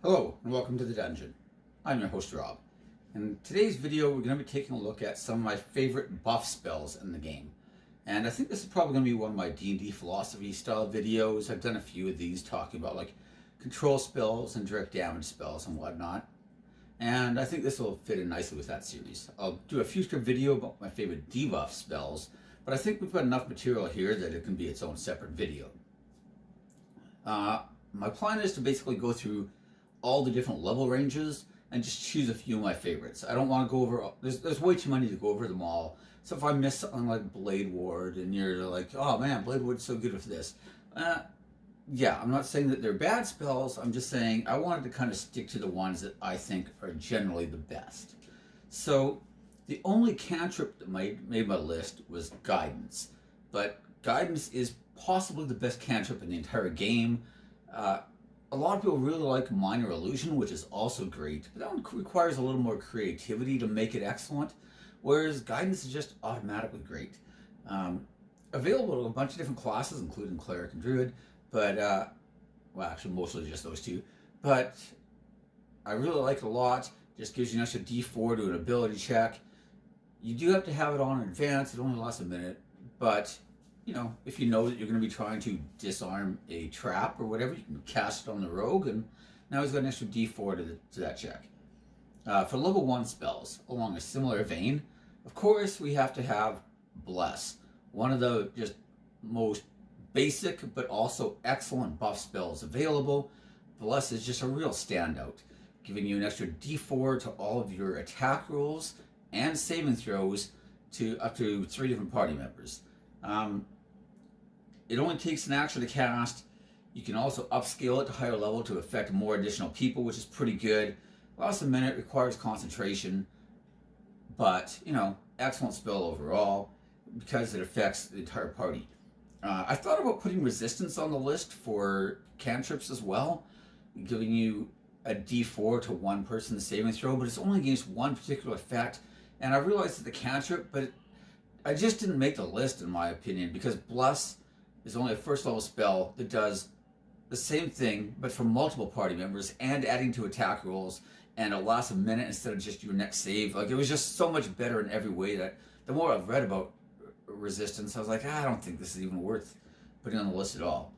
Hello and welcome to the dungeon. I'm your host Rob. In today's video we're going to be taking a look at some of my favorite buff spells in the game. And I think this is probably going to be one of my D&D philosophy style videos. I've done a few of these talking about like control spells and direct damage spells and whatnot. And I think this will fit in nicely with that series. I'll do a future video about my favorite debuff spells, but I think we've got enough material here that it can be its own separate video. My plan is to basically go through all the different level ranges and just choose a few of my favorites. I don't want to go over, there's way too many to go over them all. So if I miss something like Blade Ward and you're like, oh man, Blade Ward's so good with this. Yeah, I'm not saying that they're bad spells, I'm just saying I wanted to kind of stick to the ones that I think are generally the best. So the only cantrip that made my list was Guidance. But Guidance is possibly the best cantrip in the entire game. A lot of people really like Minor Illusion, which is also great, but that one requires a little more creativity to make it excellent, whereas Guidance is just automatically great. Available to a bunch of different classes, including Cleric and Druid, but, well, actually mostly just those two, but I really like it a lot. Just gives you an extra D4 to an ability check. You do have to have it on in advance, it only lasts a minute, but you know, if you know that you're going to be trying to disarm a trap or whatever, you can cast it on the rogue, and now he's got an extra D4 to that check. For level 1 spells, along a similar vein, of course, we have to have Bless, one of the just most basic but also excellent buff spells available. Bless is just a real standout, giving you an extra D4 to all of your attack rolls and saving throws to up to 3 different party members. It only takes an action to cast. You can also upscale it to higher level to affect more additional people, which is pretty good. Lasts a minute, requires concentration, but, you know, excellent spell overall because it affects the entire party. I thought about putting resistance on the list for cantrips as well, giving you a D4 to one person's saving throw, but it's only against one particular effect. And I realized that the cantrip, but I just didn't make the list in my opinion, because Bless is only a first level spell that does the same thing but for multiple party members and adding to attack rolls, and it lasts a minute instead of just your next save. Like, it was just so much better in every way that the more I've read about resistance, I was like, I don't think this is even worth putting on the list at all.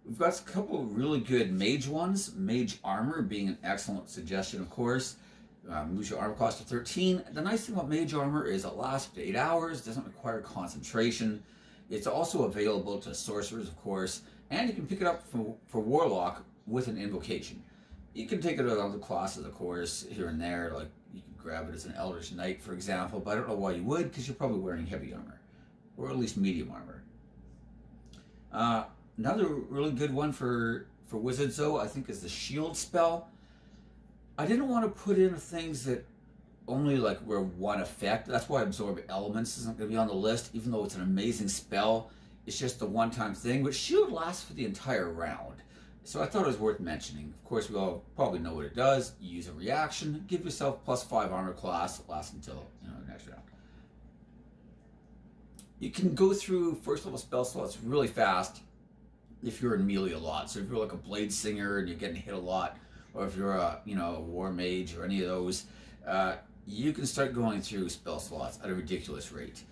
We've got a couple of really good mage ones, Mage Armor being an excellent suggestion, of course. Moves your armor class to 13. The nice thing about Mage Armor is it lasts up to 8 hours, doesn't require concentration. It's also available to sorcerers, of course, and you can pick it up for Warlock with an invocation. You can take it with other classes, of course, here and there, like you can grab it as an Eldritch Knight, for example, but I don't know why you would, because you're probably wearing heavy armor, or at least medium armor. Another really good one for Wizards, though, I think is the Shield spell. I didn't want to put in things that only like were one effect. That's why Absorb Elements isn't going to be on the list, even though it's an amazing spell. It's just a one-time thing, but Shield lasts for the entire round. So I thought it was worth mentioning. Of course, we all probably know what it does. You use a reaction, give yourself +5 armor class, it lasts until, you know, the next round. You can go through first level spell slots really fast if you're in melee a lot. So if you're like a Blade Singer and you're getting hit a lot, or if you're a, you know, a War Mage or any of those, you can start going through spell slots at a ridiculous rate.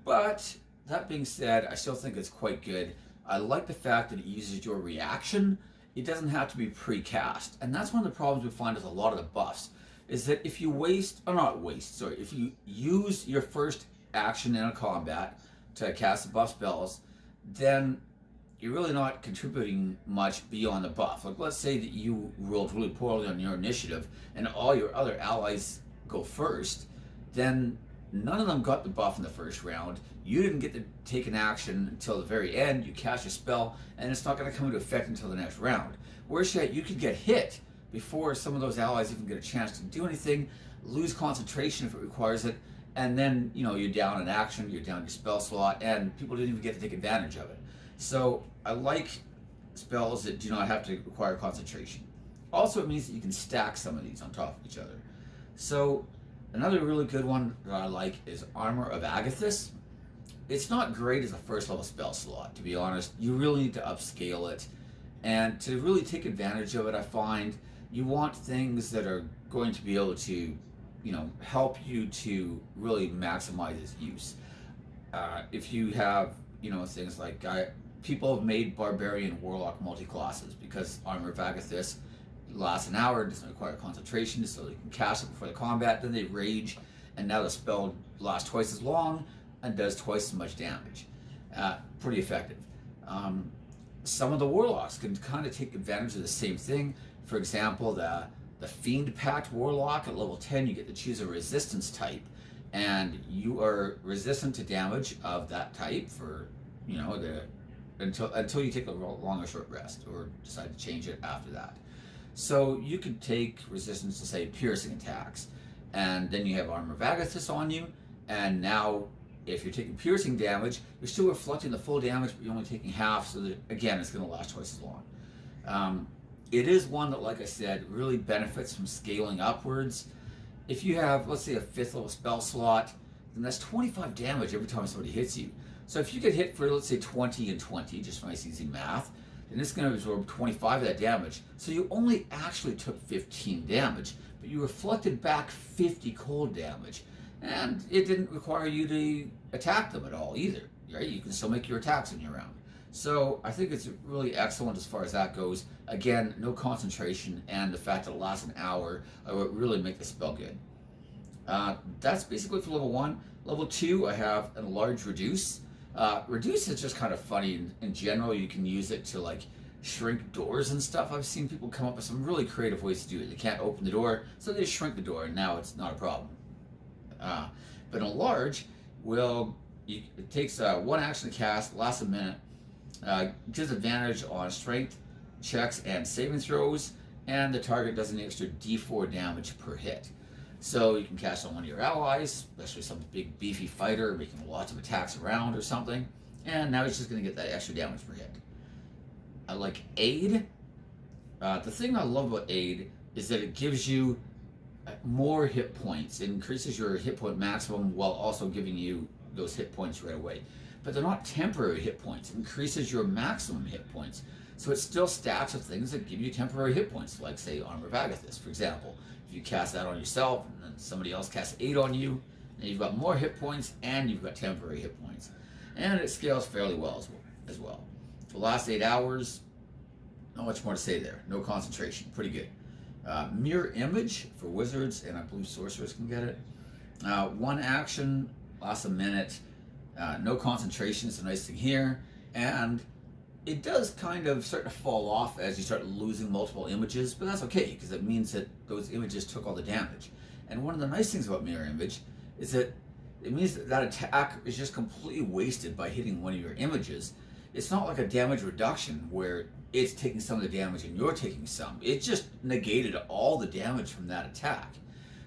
But that being said, I still think it's quite good. I like the fact that it uses your reaction. It doesn't have to be pre-cast, and that's one of the problems we find with a lot of the buffs, is that if you if you use your first action in a combat to cast the buff spells, then you're really not contributing much beyond the buff. Like, let's say that you rolled really poorly on your initiative and all your other allies go first, then none of them got the buff in the first round. You didn't get to take an action until the very end. You cast your spell, and it's not going to come into effect until the next round. Whereas yet you could get hit before some of those allies even get a chance to do anything, lose concentration if it requires it, and then, you know, you're down an action, you're down your spell slot, and people didn't even get to take advantage of it. So I like spells that do not have to require concentration. Also, it means that you can stack some of these on top of each other. So another really good one that I like is Armor of Agathys. It's not great as a first level spell slot, to be honest. You really need to upscale it. And to really take advantage of it, I find you want things that are going to be able to, help you to really maximize its use. If you have, things like people have made Barbarian Warlock multi-classes because Armor of Agathis lasts an hour, doesn't require concentration, so they can cast it before the combat, then they rage, and now the spell lasts twice as long and does twice as much damage. Pretty effective. Some of the Warlocks can kind of take advantage of the same thing. For example, the Fiend Pact Warlock at level 10, you get to choose a resistance type, and you are resistant to damage of that type for, until you take a long or short rest, or decide to change it after that. So you could take resistance to, say, piercing attacks, and then you have Armor of Agathis on you, and now if you're taking piercing damage, you're still reflecting the full damage, but you're only taking half, so that, again, it's going to last twice as long. It is one that, like I said, really benefits from scaling upwards. If you have, let's say, a 5th level spell slot, then that's 25 damage every time somebody hits you. So if you get hit for, let's say, 20 and 20, just nice easy math, then it's going to absorb 25 of that damage. So you only actually took 15 damage, but you reflected back 50 cold damage. And it didn't require you to attack them at all either, right? You can still make your attacks in your round. So I think it's really excellent as far as that goes. Again, no concentration, and the fact that it lasts an hour would really make the spell good. That's basically for level 1. Level 2, I have a large reduce. Reduce is just kind of funny. In general, you can use it to like shrink doors and stuff. I've seen people come up with some really creative ways to do it. They can't open the door, so they shrink the door, and now it's not a problem. But a large it takes 1 action to cast, lasts a minute, gives advantage on strength checks and saving throws, and the target does an extra d4 damage per hit. So you can cast on one of your allies, especially some big beefy fighter making lots of attacks around or something, and now he's just going to get that extra damage per hit. I like Aid. The thing I love about Aid is that it gives you more hit points. It increases your hit point maximum while also giving you those hit points right away. But they're not temporary hit points. It increases your maximum hit points. So it still stacks of things that give you temporary hit points, like, say, Armor of Agathis, for example. If you cast that on yourself, and then somebody else casts 8 on you, and you've got more hit points, and you've got temporary hit points. And it scales fairly well as well. The last 8 hours, not much more to say there. No concentration. Pretty good. Mirror Image for wizards, and I believe sorcerers can get it. 1 action, lasts a minute. No concentration is a nice thing here. And it does kind of start to fall off as you start losing multiple images, but that's okay, because it means that those images took all the damage. And one of the nice things about Mirror Image is that it means that attack is just completely wasted by hitting one of your images. It's not like a damage reduction where it's taking some of the damage and you're taking some. It just negated all the damage from that attack.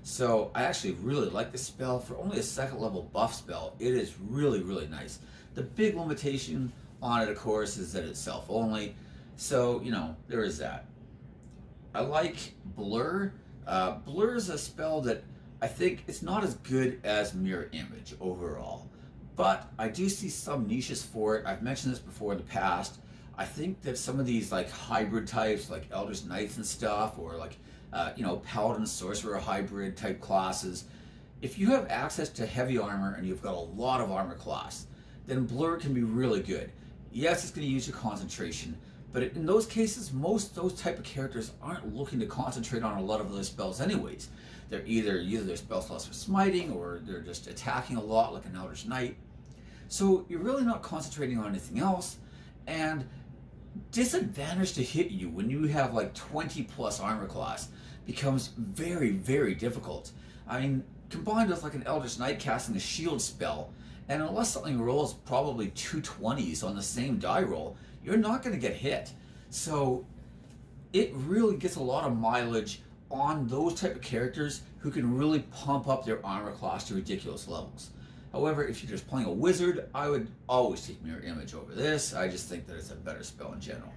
So I actually really like this spell. For only a 2nd level buff spell, it is really, really nice. The big limitation on it, of course, is that it's self only. So, there is that. I like Blur. Blur is a spell that I think it's not as good as Mirror Image overall. But I do see some niches for it. I've mentioned this before in the past. I think that some of these like hybrid types, like Eldritch Knights and stuff, or like Paladin Sorcerer hybrid type classes, if you have access to heavy armor and you've got a lot of armor class, then Blur can be really good. Yes, it's going to use your concentration, but in those cases, most those type of characters aren't looking to concentrate on a lot of other spells anyways. They're either their spell slots for smiting, or they're just attacking a lot like an Eldritch Knight. So you're really not concentrating on anything else, and disadvantage to hit you when you have like 20 plus armor class becomes very, very difficult. I mean, combined with like an Eldritch Knight casting a shield spell, and unless something rolls probably 2 20s on the same die roll, you're not going to get hit. So it really gets a lot of mileage on those type of characters who can really pump up their armor class to ridiculous levels. However, if you're just playing a wizard, I would always take Mirror Image over this. I just think that it's a better spell in general.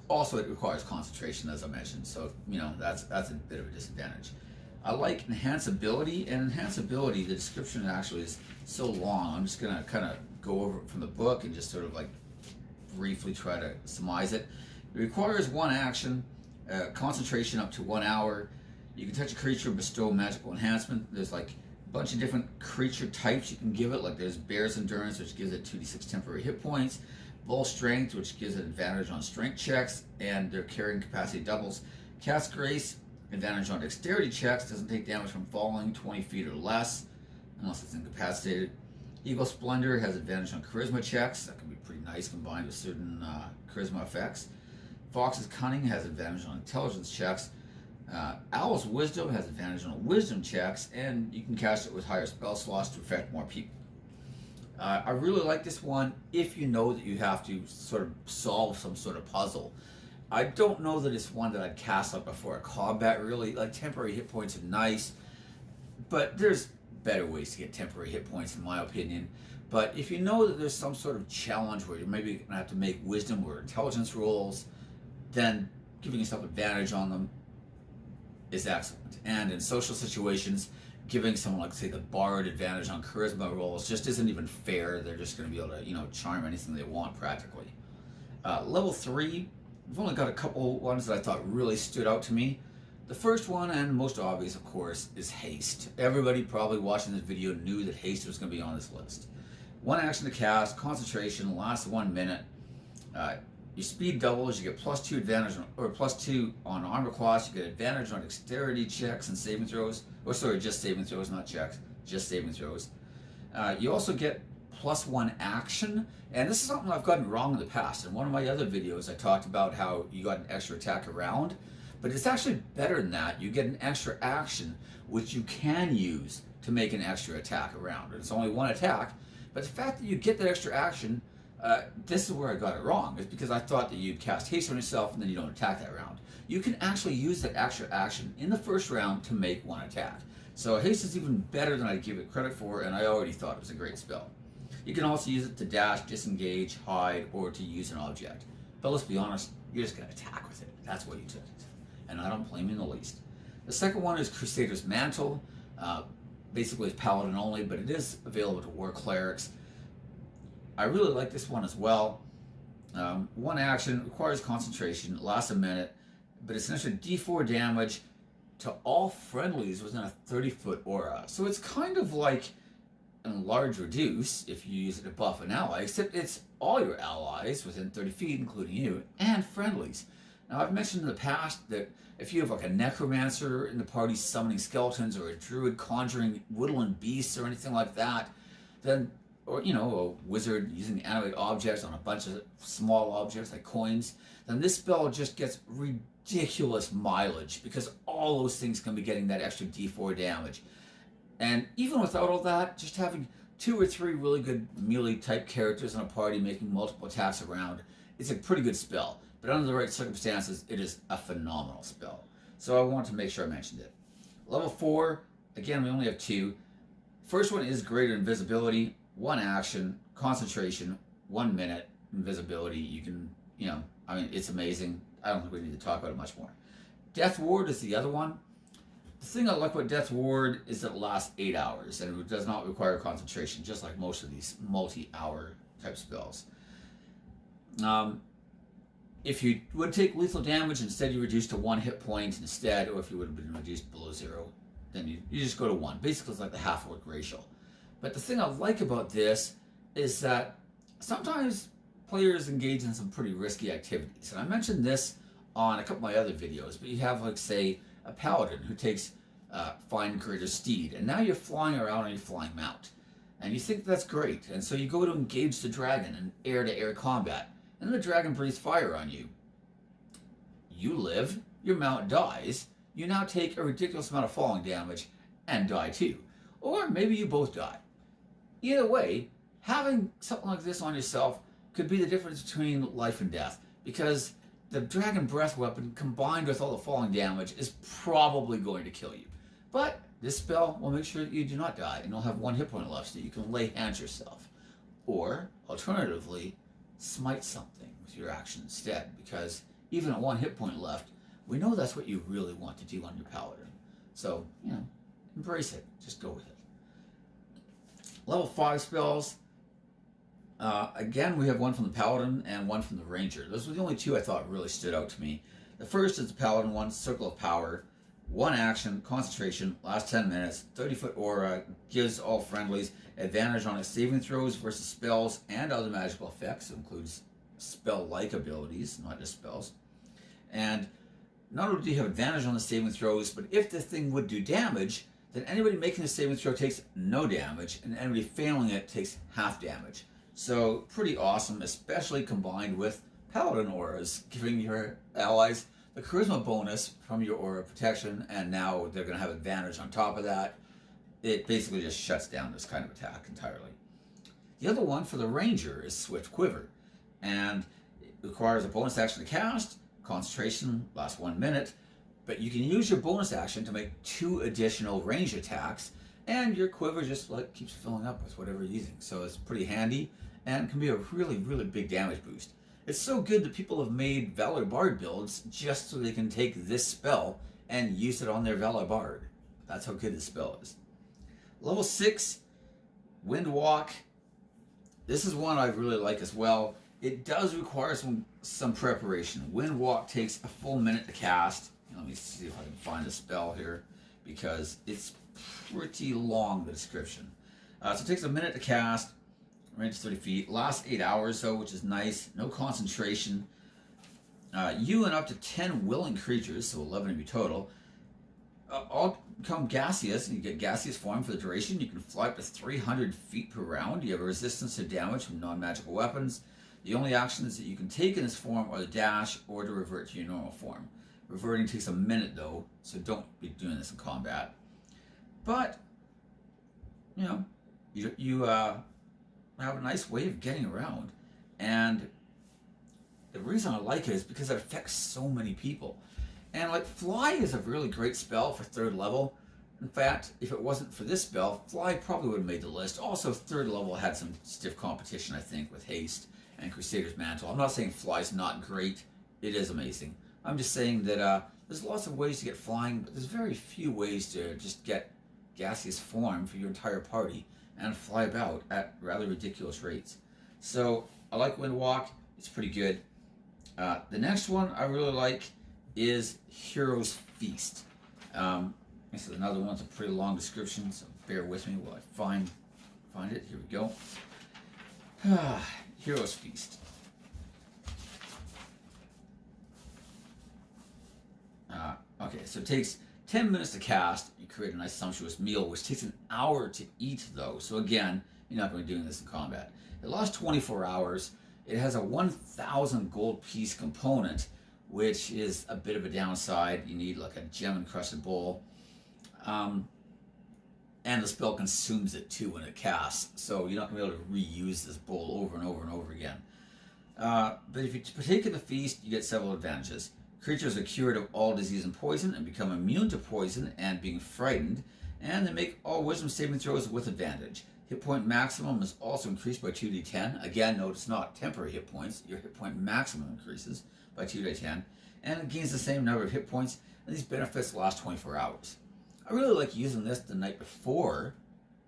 Also, it requires concentration, as I mentioned, so that's a bit of a disadvantage. I like Enhanceability, and Enhanceability, the description actually is so long, I'm just going to kind of go over it from the book and just sort of like briefly try to surmise it. It requires one action, concentration up to 1 hour. You can touch a creature and bestow magical enhancement. There's like a bunch of different creature types you can give it. Like there's Bear's Endurance, which gives it 2d6 temporary hit points. Bull Strength, which gives it advantage on strength checks, and their carrying capacity doubles. Cast Grace, advantage on dexterity checks, doesn't take damage from falling 20 feet or less, unless it's incapacitated. Eagle Splendor has advantage on charisma checks. That can be pretty nice combined with certain charisma effects. Fox's Cunning has advantage on intelligence checks. Owl's Wisdom has advantage on wisdom checks, and you can cast it with higher spell slots to affect more people. I really like this one if you know that you have to sort of solve some sort of puzzle. I don't know that it's one that I'd cast up before a combat, really. Like, temporary hit points are nice, but there's better ways to get temporary hit points, in my opinion. But if you know that there's some sort of challenge where you're maybe going to have to make wisdom or intelligence rolls, then giving yourself advantage on them is excellent. And in social situations, giving someone like, say, the bard advantage on charisma rolls just isn't even fair. They're just going to be able to, charm anything they want practically. Level 3, I've only got a couple ones that I thought really stood out to me. The first one, and most obvious, of course, is Haste. Everybody probably watching this video knew that Haste was going to be on this list. One action to cast, concentration, lasts 1 minute. Your speed doubles, you get +2 advantage or +2 on armor class, you get advantage on dexterity checks and saving throws. Just saving throws, not checks, just saving throws. You also get +1 action, and this is something I've gotten wrong in the past. In one of my other videos, I talked about how you got an extra attack around, but it's actually better than that. You get an extra action, which you can use to make an extra attack around. It's only one attack, but the fact that you get that extra action, this is where I got it wrong. It's because I thought that you'd cast haste on yourself and then you don't attack that round. You can actually use that extra action in the first round to make one attack. So haste is even better than I give it credit for, and I already thought it was a great spell. You can also use it to dash, disengage, hide, or to use an object. But let's be honest, you're just going to attack with it. That's why you took it. And I don't blame you in the least. The second one is Crusader's Mantle. Basically it's paladin only, but it is available to war clerics. I really like this one as well. One action, requires concentration, lasts a minute, but it's essentially D4 damage to all friendlies within a 30-foot aura. So it's kind of like Enlarge Reduce if you use it to buff an ally, except it's all your allies within 30 feet, including you, and friendlies. Now, I've mentioned in the past that if you have like a necromancer in the party summoning skeletons, or a druid conjuring woodland beasts or anything like that, then, or a wizard using animate objects on a bunch of small objects like coins, then this spell just gets ridiculous mileage because all those things can be getting that extra D4 damage. And even without all that, just having 2 or 3 really good melee type characters in a party making multiple attacks around, it's a pretty good spell. But under the right circumstances, it is a phenomenal spell. So I wanted to make sure I mentioned it. Level 4, again, we only have 2. First one is Greater Invisibility, 1 action, concentration, 1 minute, invisibility. You can, it's amazing. I don't think we need to talk about it much more. Death Ward is the other one. The thing I like about Death Ward is that it lasts 8 hours, and it does not require concentration, just like most of these multi-hour type spells. If you would take lethal damage, instead you reduce to 1 hit point instead, or if you would have been reduced below 0, then you just go to 1. Basically, it's like the half-orc ratio. But the thing I like about this is that sometimes players engage in some pretty risky activities. And I mentioned this on a couple of my other videos, but you have, like, say, a paladin who takes Find Greater Steed, and now you're flying around on your flying mount. And you think that's great, and so you go to engage the dragon in air-to-air combat, and the dragon breathes fire on you. You live, your mount dies, you now take a ridiculous amount of falling damage, and die too. Or maybe you both die. Either way, having something like this on yourself could be the difference between life and death, because the dragon breath weapon combined with all the falling damage is probably going to kill you. But this spell will make sure that you do not die, and you'll have 1 hit point left so you can lay hands yourself. Or, alternatively, smite something with your action instead, because even at 1 hit point left, we know that's what you really want to do on your paladin. So, embrace it. Just go with it. Level 5 spells. Again, we have one from the Paladin and one from the Ranger. Those were the only two I thought really stood out to me. The first is the Paladin one, Circle of Power. One action, concentration, lasts 10 minutes, 30-foot aura, gives all friendlies advantage on its saving throws versus spells and other magical effects. It includes spell-like abilities, not just spells. And not only do you have advantage on the saving throws, but if the thing would do damage, then anybody making the saving throw takes no damage, and anybody failing it takes half damage. So pretty awesome, especially combined with Paladin auras, giving your allies the charisma bonus from your aura protection, and now they're going to have advantage on top of that. It basically just shuts down this kind of attack entirely. The other one for the Ranger is Swift Quiver, and it requires a bonus action to cast. Concentration lasts 1 minute, but you can use your bonus action to make 2 additional range attacks, and your quiver just keeps filling up with whatever you're using. So it's pretty handy and can be a really, really big damage boost. It's so good that people have made Valar Bard builds just so they can take this spell and use it on their Valar Bard. That's how good this spell is. Level 6, Wind Walk. This is one I really like as well. It does require some preparation. Wind Walk takes a full minute to cast. Let me see if I can find the spell here, because it's pretty long, the description. So it takes a minute to cast, range 30 feet, lasts 8 hours though, which is nice. No concentration. You and up to 10 willing creatures, so 11 of you total, all become gaseous, and you get gaseous form for the duration. You can fly up to 300 feet per round. You have a resistance to damage from non-magical weapons. The only actions that you can take in this form are the dash or to revert to your normal form. Reverting takes a minute though, so don't be doing this in combat. But, you have a nice way of getting around. And the reason I like it is because it affects so many people. And Fly is a really great spell for 3rd level. In fact, if it wasn't for this spell, Fly probably would have made the list. Also, 3rd level had some stiff competition, I think, with Haste and Crusader's Mantle. I'm not saying Fly's not great. It is amazing. I'm just saying that there's lots of ways to get flying, but there's very few ways to just get gaseous form for your entire party and fly about at rather ridiculous rates. So I like Wind Walk. It's pretty good. The next one I really like is Hero's Feast. This is another one. It's a pretty long description, so bear with me while I find it. Here we go. Hero's Feast. Okay, so it takes 10 minutes to cast. You create a nice sumptuous meal, which takes an hour to eat though. So again, you're not going to be doing this in combat. It lasts 24 hours. It has a 1,000 gold piece component, which is a bit of a downside. You need a gem encrusted bowl. And the spell consumes it too when it casts. So you're not going to be able to reuse this bowl over and over and over again. But if you partake in the feast, you get several advantages. Creatures are cured of all disease and poison and become immune to poison and being frightened, and they make all wisdom saving throws with advantage. Hit point maximum is also increased by 2d10. Again, note it's not temporary hit points. Your hit point maximum increases by 2d10, and it gains the same number of hit points, and these benefits last 24 hours. I really like using this the night before,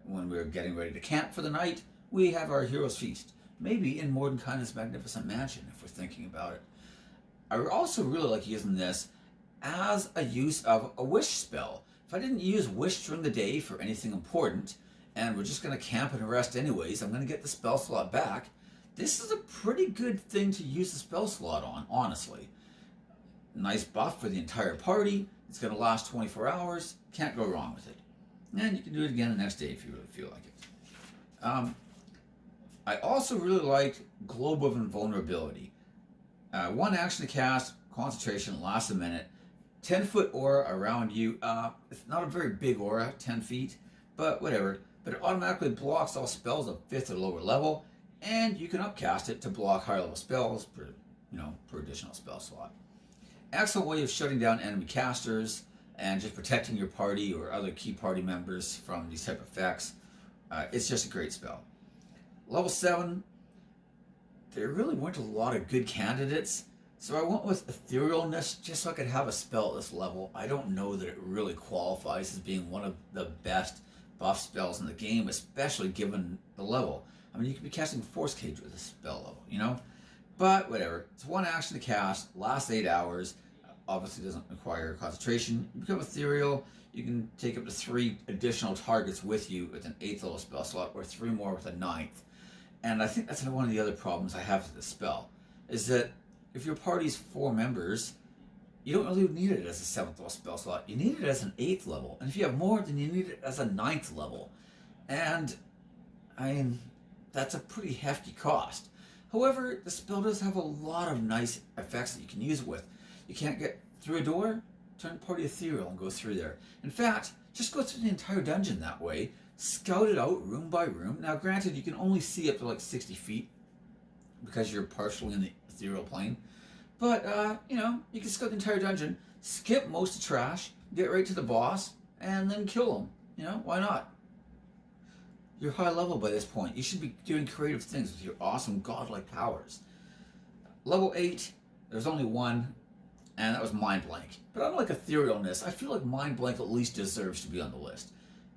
when we're getting ready to camp for the night. We have our Hero's Feast, maybe in Mordenkainen's Magnificent Mansion, if we're thinking about it. I also really like using this as a use of a wish spell. If I didn't use wish during the day for anything important, and we're just going to camp and rest anyways, I'm going to get the spell slot back. This is a pretty good thing to use the spell slot on, honestly. Nice buff for the entire party. It's going to last 24 hours. Can't go wrong with it. And you can do it again the next day if you really feel like it. I also really liked Globe of Invulnerability. 1 action to cast, concentration, lasts a minute. 10-foot aura around you. It's not a very big aura, 10 feet, but whatever. But it automatically blocks all spells of 5th or lower level, and you can upcast it to block higher level spells per additional spell slot. Excellent way of shutting down enemy casters and just protecting your party or other key party members from these type of effects. It's just a great spell. Level 7, there really weren't a lot of good candidates, so I went with Etherealness just so I could have a spell at this level. I don't know that it really qualifies as being one of the best buff spells in the game, especially given the level. I mean, you could be casting Force Cage with a spell level, you know? But whatever. It's one action to cast, lasts 8 hours. Obviously doesn't require concentration. You become ethereal. You can take up to 3 additional targets with you with an 8th level spell slot, or 3 more with a 9th. And I think that's one of the other problems I have with this spell, is that if your party's 4 members, you don't really need it as a 7th level spell slot. You need it as an 8th level. And if you have more, then you need it as a 9th level. And, I mean, that's a pretty hefty cost. However, the spell does have a lot of nice effects that you can use it with. You can't get through a door? Turn party ethereal and go through there. In fact, just go through the entire dungeon that way. Scout it out room by room. Now, granted, you can only see up to like 60 feet because you're partially in the ethereal plane. But, you know, you can scout the entire dungeon, skip most of the trash, get right to the boss, and then kill him. You know, why not? You're high level by this point. You should be doing creative things with your awesome godlike powers. Level 8, there's only one, and that was Mind Blank. But unlike Etherealness, I feel like Mind Blank at least deserves to be on the list.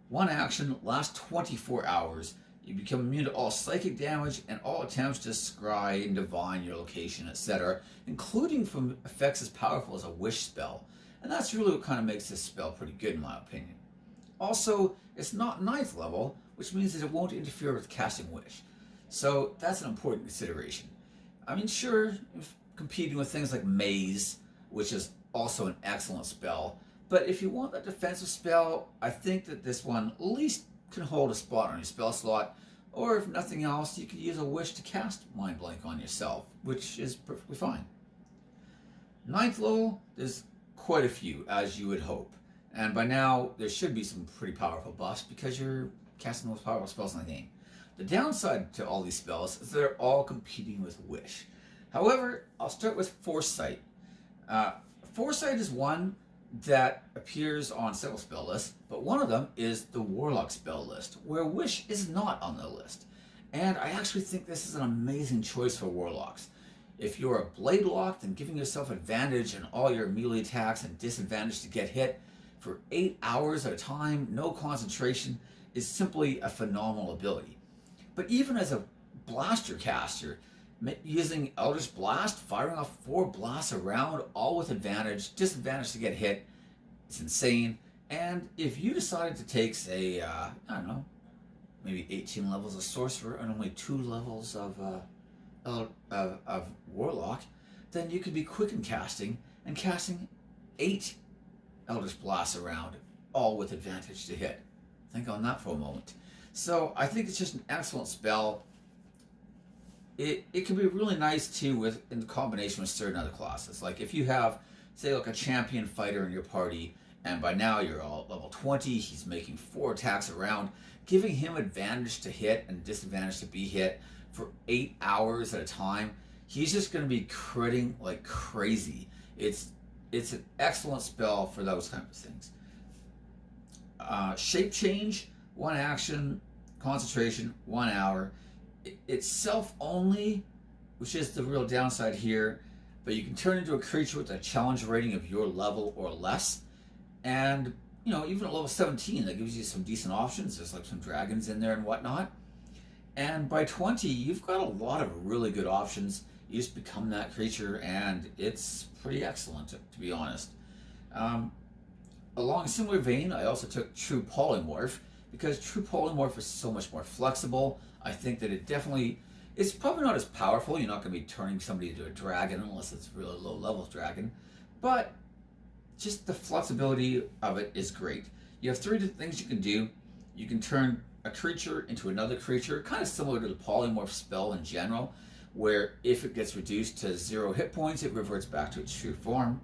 One action, lasts 24 hours. You become immune to all psychic damage and all attempts to scry and divine your location, etc., including from effects as powerful as a wish spell. And that's really what kind of makes this spell pretty good in my opinion. Also, it's not 9th level, which means that it won't interfere with casting Wish. So that's an important consideration. I mean, sure, if competing with things like Maze, which is also an excellent spell, but if you want that defensive spell, I think that this one at least can hold a spot on your spell slot, or if nothing else, you could use a Wish to cast Mind Blank on yourself, which is perfectly fine. 9th level, there's quite a few, as you would hope. And by now, there should be some pretty powerful buffs because you're casting the most powerful spells in the game. The downside to all these spells is they're all competing with Wish. However, I'll start with Foresight. Foresight is one that appears on several spell lists, but one of them is the Warlock spell list, where Wish is not on the list. And I actually think this is an amazing choice for Warlocks. If you're a Blade Lock, then giving yourself advantage in all your melee attacks and disadvantage to get hit for 8 hours at a time, no concentration, is simply a phenomenal ability. But even as a blaster caster, using Eldritch Blast, firing off 4 blasts around, all with advantage, disadvantage to get hit, it's insane. And if you decided to take, say, I don't know, maybe 18 levels of Sorcerer and only 2 levels of Warlock, then you could be quicken casting and casting 8 Eldritch Blasts around, all with advantage to hit. Think on that for a moment. So I think it's just an excellent spell. It can be really nice too in combination with certain other classes. Like if you have, say, like a champion fighter in your party, and by now you're all level 20, he's making 4 attacks around, giving him advantage to hit and disadvantage to be hit for 8 hours at a time, he's just going to be critting like crazy. It's an excellent spell for those kinds of things. Shape Change, 1 action, concentration, 1 hour. It's self only, which is the real downside here, but you can turn into a creature with a challenge rating of your level or less. And, you know, even at level 17, that gives you some decent options. There's like some dragons in there and whatnot. And by 20, you've got a lot of really good options. You just become that creature, and it's pretty excellent, to be honest. Along a similar vein, I also took True Polymorph, because True Polymorph is so much more flexible. I think that it's probably not as powerful. You're not going to be turning somebody into a dragon unless it's a really low level dragon. But just the flexibility of it is great. You have 3 different things you can do. You can turn a creature into another creature, kind of similar to the Polymorph spell in general, where if it gets reduced to 0 hit points, it reverts back to its true form.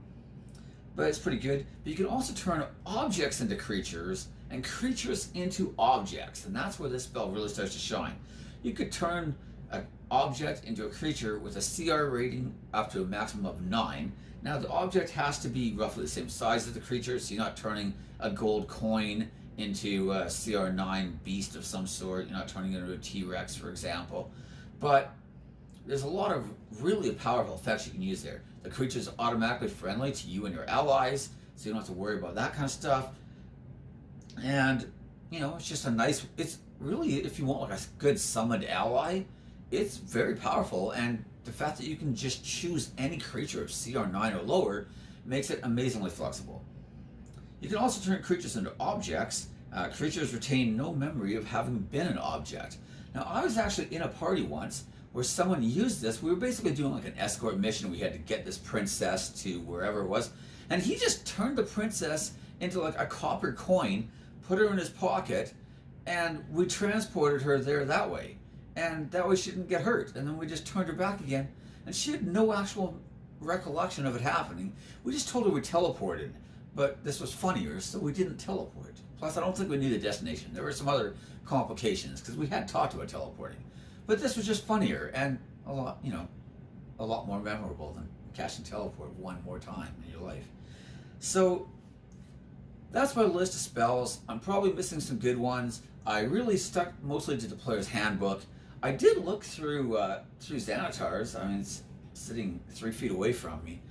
But it's pretty good. But you can also turn objects into creatures and creatures into objects, and that's where this spell really starts to shine. You could turn an object into a creature with a CR rating up to a maximum of 9. Now the object has to be roughly the same size as the creature, so you're not turning a gold coin into a CR9 beast of some sort. You're not turning it into a T-Rex, for example. But there's a lot of really powerful effects you can use there. The creature's automatically friendly to you and your allies, so you don't have to worry about that kind of stuff. And, you know, it's just really, if you want like a good summoned ally, it's very powerful, and the fact that you can just choose any creature of CR9 or lower makes it amazingly flexible. You can also turn creatures into objects. Creatures retain no memory of having been an object. Now, I was actually in a party once where someone used this. We were basically doing like an escort mission. We had to get this princess to wherever it was, and he just turned the princess into like a copper coin, put her in his pocket, and we transported her there that way. And that way she didn't get hurt. And then we just turned her back again, and she had no actual recollection of it happening. We just told her we teleported, but this was funnier, so we didn't teleport. Plus, I don't think we knew the destination. There were some other complications because we had talked about teleporting. But this was just funnier and a lot, a lot more memorable than catch and teleport one more time in your life. So that's my list of spells. I'm probably missing some good ones. I really stuck mostly to the player's handbook. I did look through Xanatar's. I mean, it's sitting 3 feet away from me.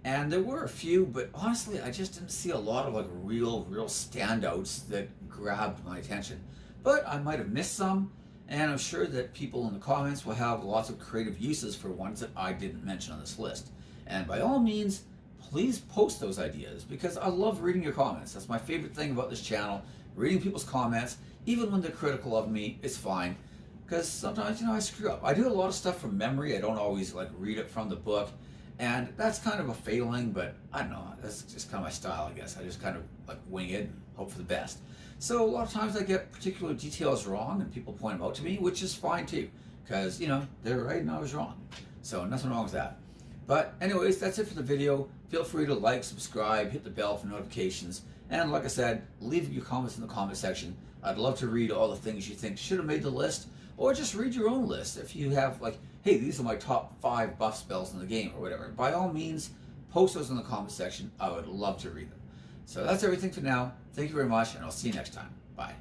And there were a few, but honestly, I just didn't see a lot of like real standouts that grabbed my attention. But I might have missed some, and I'm sure that people in the comments will have lots of creative uses for ones that I didn't mention on this list. And by all means, please post those ideas, because I love reading your comments. That's my favorite thing about this channel, reading people's comments. Even when they're critical of me, it's fine, because sometimes, I screw up. I do a lot of stuff from memory. I don't always like read it from the book. And that's kind of a failing, but I don't know, that's just kind of my style, I guess. I just kind of like wing it and hope for the best. So a lot of times I get particular details wrong and people point them out to me, which is fine too, because, they're right and I was wrong. So nothing wrong with that. But anyways, that's it for the video. Feel free to like, subscribe, hit the bell for notifications. And like I said, leave your comments in the comment section. I'd love to read all the things you think should have made the list, or just read your own list. If you have like, hey, these are my top 5 buff spells in the game or whatever, by all means, post those in the comment section. I would love to read them. So that's everything for now. Thank you very much, and I'll see you next time. Bye.